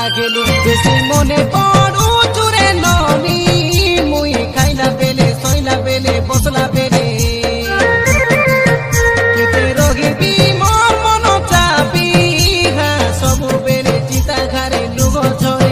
लागेलु बेसी मने पड़ू चुरे ननी मुई खाइला बेले सोइला बेले बसला बेले केते रहिबी मोर मन चापी हाँ सबु बेले चिता घरे लुग झरे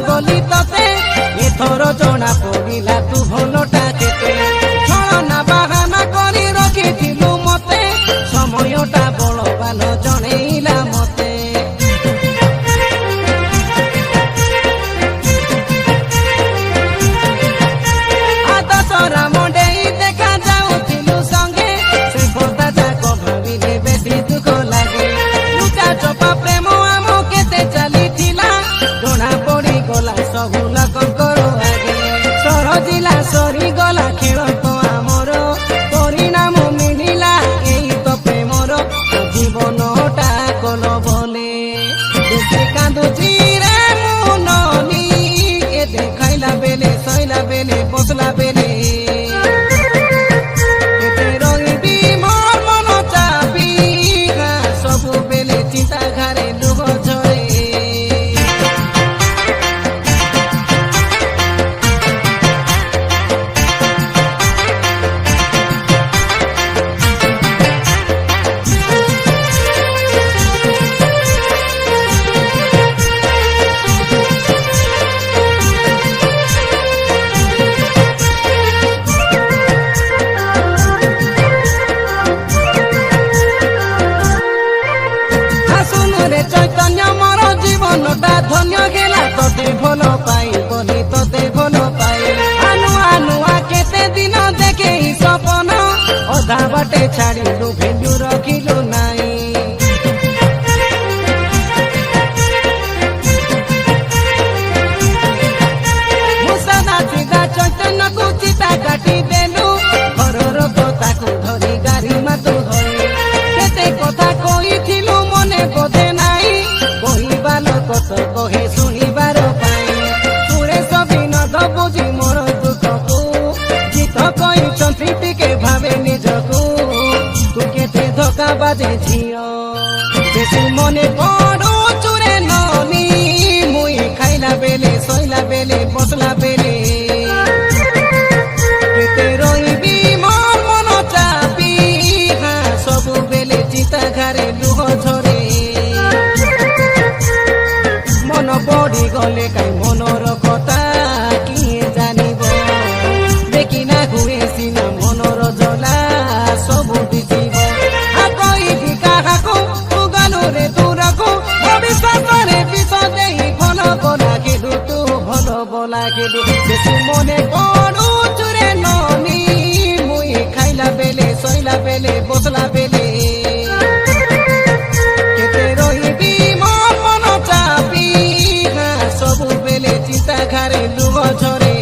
बोली तते एथर जना पड़िला तू भलटा केते छलना बाहाना करी रखिथिलु मते समयटा बलवान जणेइला मते आदसरा मंडेई देखा जाउथिलु संगे से কথা যাক ভাবিলে বেশি দুঃখ লাগে লুচা চপা প্রেম আমো কেতে চালিথিলা জনা পড়ি গলা सबु लोकंकर आगे सरजिला सरी गला खेल तो आमर परिणाम मिलिला एई तो प्रेमर जीवनटा कल बोले बेसी कांदुची रे मुननी ए देखाइला बेले सइला बेले बसला बेले केते रहिबी मोर मन चापी सबु बेले चिंता घरे लुग झरे चैतन्य मोर जीवनटा धन्य गेला तोते भल पाई बोली तोते भल पाई आनुआ नुआ केते दिन देखे सपन अधा बाटे छाड़िलु भेलु रखिलु नाई मुसदा सीधा चैतन्य को चिता काटी देलु घरर कथाକୁ धरी गाड़ी मातु धरी केते कथा कहिथिलु मने बोधे कत कहे शुणिबार शुणे सबिनद बुझी मोर दुखकू गीत कही टिके भावे निजकू तू केते धोका बाजे झियो बेसी मने पड़ू चुरे ननी मुई खाइला बेले सोइला बेले बसला बेले केते रहिबी मोर मन चापी हाँ सबु बेले चिता घरे लुग झरे मन पड़ी गले कई मनर कथा किए जानिब देखिना हुए सीना मनर जला सबु दिसिब कही काहाको तू गानु रे तू रखो भविष्य विष देई भल बोला केलु तू भल बोला केलु बेसी मने पड़ू चुरे ननी मुई खाइला बेले सोइला बेले बसला बेले केते रहिबी मोर मन चापी सबु बेले चिता घरे लुग झरे।